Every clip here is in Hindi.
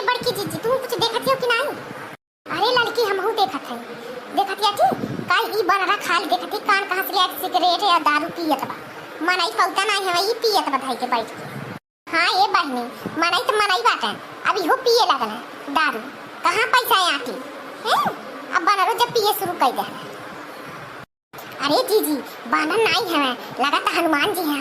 बड़की जीजी तुम कुछ देखत हो कि नहीं? अरे लड़की हमहू देखत है। देखत या थी काई ई बनरा खाली देखत कान कहां से ले सिगरेट या दारू पियत बा। मनाई पौता नहीं है ई पियत बा भाई के बैठ के। हां ये बहनी मनाई तो मनाई बात है। अभी हो पिए लगल है दारू। कहां पैसा है आती? हैं? अब बनरो जब पिए शुरू कर दे। अरे जीजी बानर नहीं है लगा तो हनुमान जी है।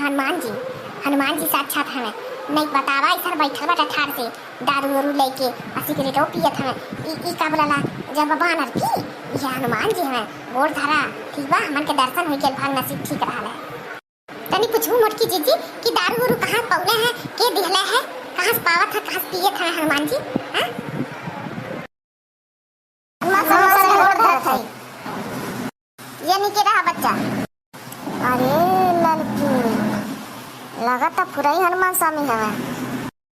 हनुमान जी साक्षात है। नहीं बतावा इधर बैठल बटा ठाड़ से दारू वारू लेके और सिगरेट पियत है। ई का बोला जब बानर की ये हनुमान जी है गोड़ धरा ठीक बा हमन के दर्शन होई के भाग नसीब ठीक रहा है। तनी पूछू मोटकी जीजी कि दारू वारू कहां पौले है के दिहला है कहां से पावत है कहां से पियत है हनुमान जी? हां ये नीचे रहा बच्चा। अरे लड़की लगा तो पूरा ही हनुमान स्वामी है।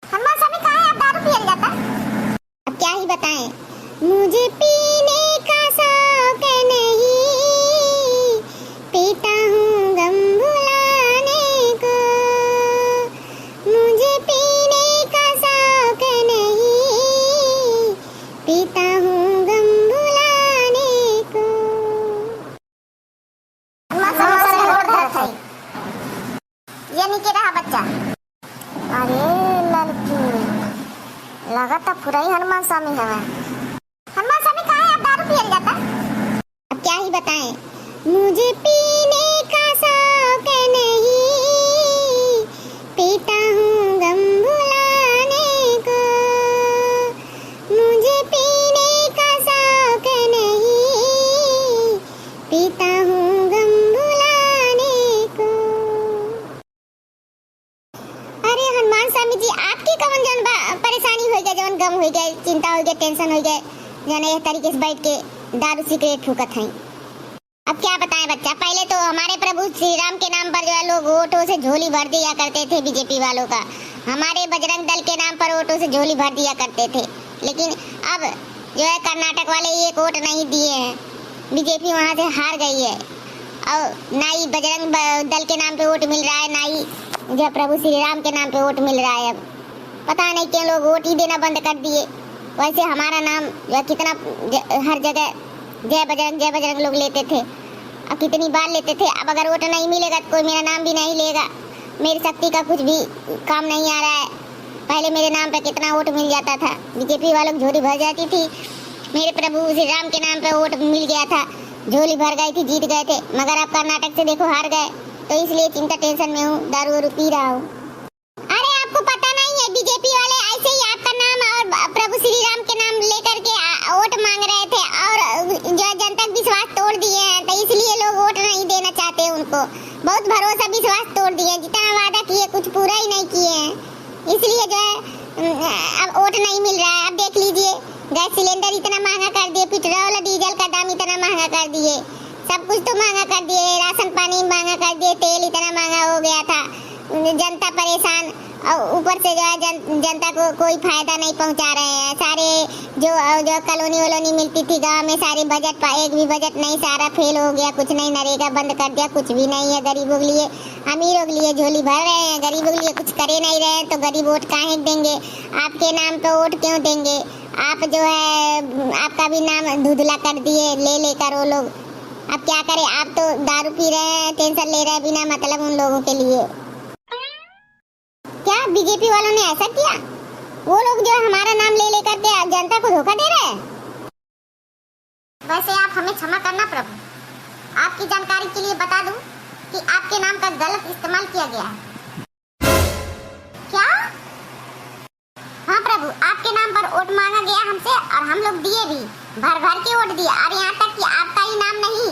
हनुमान स्वामी कहाँ है? अब दारू पिया जाता। अब क्या ही बताएं मुझे पीने का शौक नहीं पीता हूँ गम भुलाने को। मुझे पीने का शौक नहीं पीता हूँ गम भुलाने को। ये नीचे रहा बच्चा। अरे लड़की लगा तो पूरा ही हनुमान स्वामी है। हनुमान स्वामी कहाँ है? अब दारू पिया जाता। अब क्या ही बताएं मुझे पीने का शौक नहीं पीता हूँ गम भुलाने को। मुझे पीने का शौक नहीं पीता हूँ गम भुलाने को। अरे हनुमान स्वामी जी आपकी कौन जन परेशानी हो गई जवन गम हो गए चिंता हो गई टेंशन हो गए जने इस तरीके से बैठ के दारू सिगरेट फूकत हैं। अब क्या बताएं बच्चा पहले तो हमारे प्रभु श्री राम के नाम पर जो है लोग वोटों से झोली भर दिया करते थे बीजेपी वालों का। हमारे बजरंग दल के नाम पर वोटों से झोली भर दिया करते थे। लेकिन अब जो है कर्नाटक वाले एक वोट नहीं दिए हैं। बीजेपी वहाँ से हार गई है और ना ही बजरंग दल के नाम पे वोट मिल रहा है ना ही जो प्रभु श्री राम के नाम पे वोट मिल रहा है। अब पता नहीं क्यों लोग वोट ही देना बंद कर दिए। वैसे हमारा नाम जो कितना हर जगह जय बजरंग लोग लेते थे। अब कितनी बार लेते थे। अब अगर वोट नहीं मिलेगा तो कोई मेरा नाम भी नहीं लेगा। मेरी शक्ति का कुछ भी काम नहीं आ रहा है। पहले मेरे नाम पे कितना वोट मिल जाता था। बीजेपी वालों की झोली भर जाती थी। मेरे प्रभु श्री राम के नाम पे वोट मिल गया था झोली भर गई थी जीत गए थे। मगर अब कर्नाटक से देखो हार गए तो इसलिए चिंता टेंशन में हूँ दारू वारू पी रहा हूँ। अरे आपको पता नहीं है बीजेपी वाले ऐसे ही आपका नाम और प्रभु श्री राम के नाम लेकर के वोट मांग रहे थे और जो जनता विश्वास तोड़ दिए हैं तो इसलिए लोग वोट नहीं देना चाहते उनको। बहुत भरोसा विश्वास तोड़ दिए। जितना वादा किए कुछ पूरा ही नहीं किए हैं इसलिए जो है अब वोट नहीं मिल रहा है। अब देख लीजिए गैस सिलेंडर इतना महंगा कर दिए पेट्रोल डीजल का दाम इतना महंगा कर दिए सब कुछ तो महंगा कर दिए राशन पानी महंगा कर दिए तेल इतना महंगा हो गया था। जनता परेशान और ऊपर से जो है जनता को कोई फायदा नहीं पहुंचा रहे हैं। सारे जो कॉलोनी मिलती थी गांव में सारे बजट एक भी बजट नहीं सारा फेल हो गया। कुछ नहीं नरेगा बंद कर दिया कुछ भी नहीं है। गरीबों के लिए अमीरों के लिए झोली भर रहे हैं गरीबों के लिए कुछ करे नहीं रहे हैं तो गरीब वोट काहे देंगे? आपके नाम पे वोट क्यों देंगे? आप जो है आपका भी नाम धुंधला कर दिए ले लेकर वो लोग। अब क्या करें? आप तो दारू पी रहे हैं टेंशन ले रहे हैं बिना मतलब उन लोगों के लिए। क्या बीजेपी वालों ने ऐसा किया? वो लोग जो हमारा नाम ले लेकर के जनता को धोखा दे रहे हैं। वैसे आप हमें क्षमा करना प्रभु। आपकी जानकारी के लिए बता दूं कि आपके नाम का गलत इस्तेमाल किया गया है। क्या? हाँ प्रभु आपके नाम पर वोट मांगा गया हमसे और हम लोग दिए भी भर भर के वोट दिए और यहाँ तक कि आपका ही नाम नहीं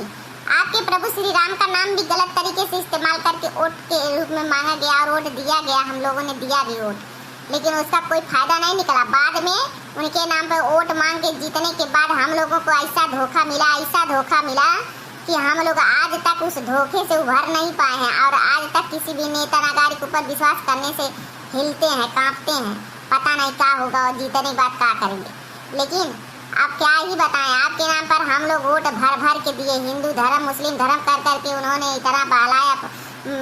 आपके प्रभु श्री राम का नाम भी गलत तरीके से इस्तेमाल करके वोट के रूप में मांगा गया और वोट दिया गया। हम लोगों ने दिया भी वोट लेकिन उसका कोई फायदा नहीं निकला। बाद में उनके नाम पर वोट मांग के जीतने के बाद हम लोगों को ऐसा धोखा मिला कि हम लोग आज तक उस धोखे से उभर नहीं पाए हैं और आज तक किसी भी नेता नागरिक के ऊपर विश्वास करने से हिलते हैं कांपते हैं। पता नहीं क्या होगा और जीतने के बाद क्या करेंगे। लेकिन आप क्या ही बताएं आपके नाम पर हम लोग वोट भर भर के दिए। हिंदू धर्म मुस्लिम धर्म कर करके उन्होंने इतना बहलाया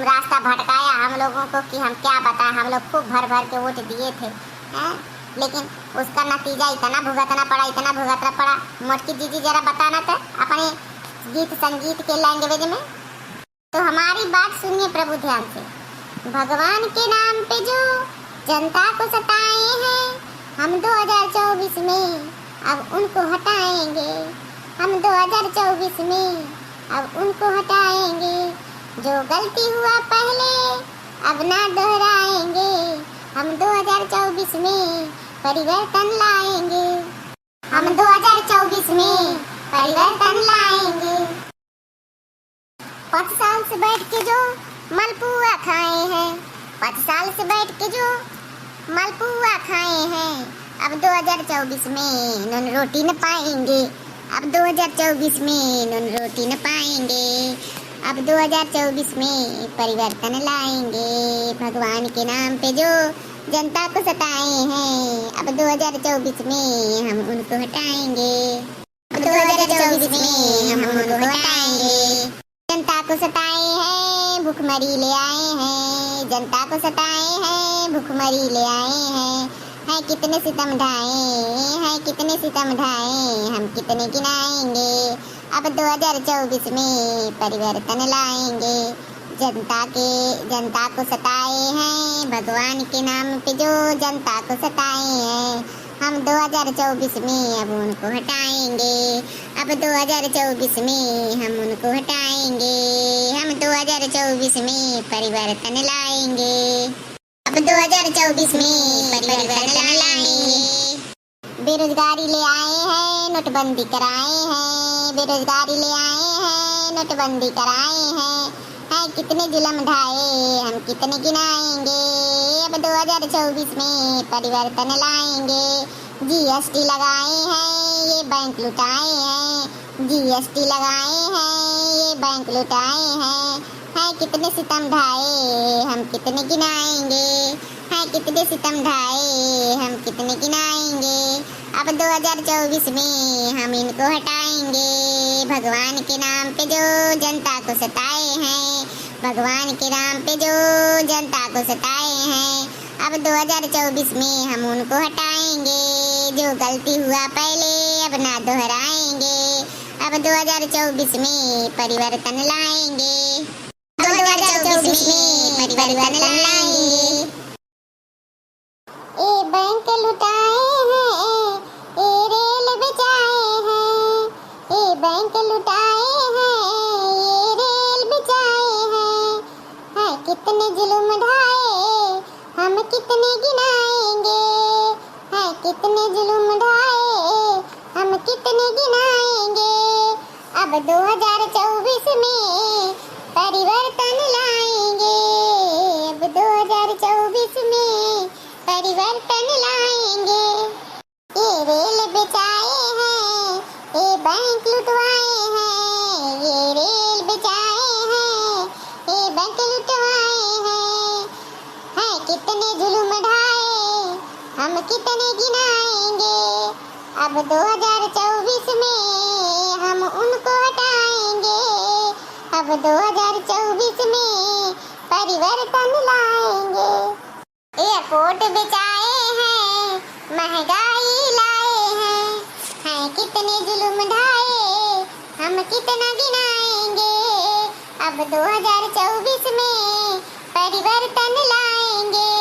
रास्ता भटकाया हम लोगों को कि हम क्या बताएं। हम लोग खूब भर भर के वोट दिए थे हैं लेकिन उसका नतीजा इतना भुगतना पड़ा। मोटकी दीदी जरा बताना तो अपने गीत संगीत के लैंग्वेज में। तो हमारी बात सुनिए प्रभु ध्यान से। भगवान के नाम पे जो जनता को सताए हैं, हम 2024 में अब उनको हटाएंगे। हम 2024 में अब उनको हटाएंगे। जो गलती हुआ पहले अब ना दोहराएंगे। हम 2024 में परिवर्तन लाएंगे। हम 2024 में परिवर्तन लाएंगे। 5 साल से बैठ के जो मलपुआ खाए हैं, 5 साल से बैठ के जो मलपुआ खाए हैं, अब 2024 में नून रोटी न पाएंगे। अब 2024 में नून रोटी न पाएंगे। अब 2024 में परिवर्तन लाएंगे। भगवान के नाम पे जो जनता को सताए हैं, अब 2024 में हम उनको हटाएंगे। अब 2024 में हम उनको हटाएंगे। जनता को सताए हैं, भूखमरी ले आए हैं। जनता को सताए हैं, भूखमरी ले आए हैं। है कितने सितम ढाए, है कितने सितम ढाए, हम कितने गिनाएंगे। अब 2024 में परिवर्तन लाएंगे। जनता को सताए हैं, भगवान के नाम पे जो जनता को सताए हैं, हम 2024 में अब उनको हटाएंगे। अब 2024 में हम उनको हटाएंगे। हम 2024 में परिवर्तन लाएंगे। अब 2024 में परिवर्तन लाएंगे। बेरोजगारी ले आए हैं, नोटबंदी कराए हैं। बेरोजगारी ले आए हैं, नोटबंदी कराए हैं। है कितने जुल्म ढाए, हम कितने गिनाएंगे। अब 2024 में परिवर्तन लाएंगे। जीएसटी लगाए हैं, ये बैंक लुटाए हैं। जीएसटी लगाए हैं, ये बैंक लुटाए हैं। है कितने सितम ढाए, हम कितने गिनाएंगे। है कितने सितम ढाए, हम कितने गिनाएंगे। अब 2024 में हम इनको हटाएंगे। भगवान के नाम पे जो जनता को सताए हैं, भगवान के नाम पे जो जनता को सताए हैं, अब 2024 में हम उनको हटाएंगे। जो गलती हुआ पहले अब ना दोहराएंगे। अब 2024 में परिवर्तन लाएंगे। 2024 में परिवर्तन लाएंगे। ए बैंक लुटाए हैं, ए रेल बचाए हैं। ए बैंक लुटाए हैं, ये रेल बचाए हैं। है कितने जुल्म ढाए, हम कितने गिनाएंगे। है कितने जुल्म ढाए, हम कितने गिनाएंगे। अब 2024 में परिवर्तन लाएंगे। अब 2024 में परिवर्तन लाएंगे। ये रेल बचाए हैं, ये बैंक लुटवाए हैं। ये रेल बचाए हैं, ये बैंक लुटवाए हैं। है कितने जुल्म ढाए, हम कितने गिनाएंगे। अब 2024 में हम उनको हटाएंगे। अब 2024 में परिवर्तन लाएंगे। एयरपोर्ट बचाए हैं, महंगाई लाए हैं। हैं कितने जुल्म ढाए, हम कितना गिनाएंगे। अब 2024 में परिवर्तन लाएंगे।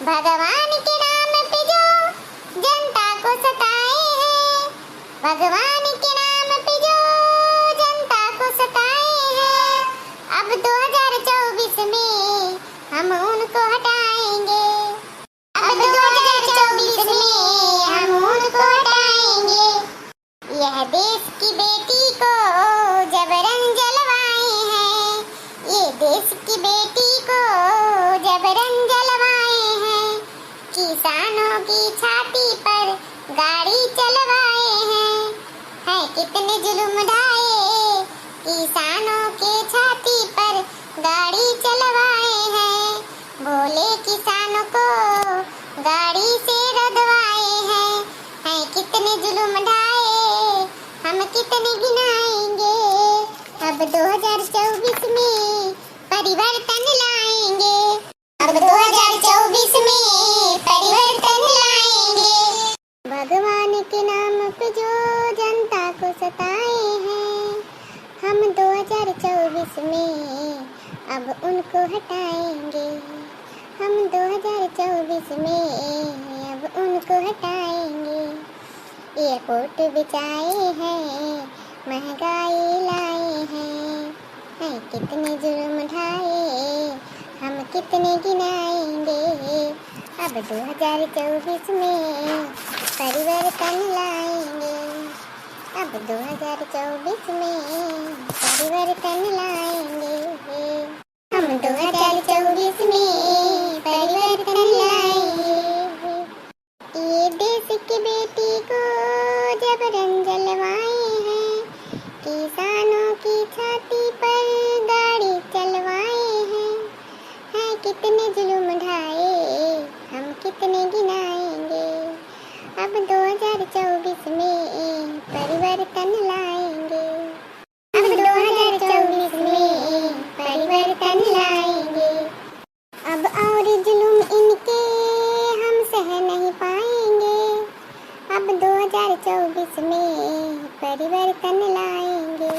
भगवान के नाम पे जो जनता को सताए हैं, भगवान के नाम पे जो जनता को सताए हैं, अब 2024 में हम उनको हटाएंगे। अब 2024 में हम उनको हटाएंगे। यह देश की बेटी को जबरन जलवाए हैं। ये देश की बेटी को जबरन जलवाए हैं। किसानों की छाती पर गाड़ी चलवाए हैं। है कितने जुल्म ढाए, किसानों के छाती पर गाड़ी चलवाए हैं। भोले किसानों को गाड़ी से रदवाए हैं। है कितने जुल्म ढाए, हम कितने गिनाएंगे। अब 2024 में परिवर्तन लाएंगे। अब 2024 में परिवर्तन लाएंगे। में अब उनको हटाएंगे। हम 2024 में अब उनको हटाएंगे। एयरपोर्ट बिछाए हैं, महंगाई लाए हैं कितने जुर्म ढाए, हम कितने गिनाएंगे। अब 2024 में परिवर्तन लाएंगे। अब 2024 में परिवर्तन लाएंगे। हम 2024 में परिवर्तन लाएंगे। ये देश की बेटी को जबरन जलवाए हैं, किसानों की छाती पर गाड़ी चलवाए हैं कितने जुल्म ढाए, हम कितने गिनाएंगे। अब 2024 में परिवर्तन लाएंगे। अब 2024 में परिवर्तन लाएंगे। अब और जुल्म इनके हम सह नहीं पाएंगे। अब 2024 में परिवर्तन लाएंगे।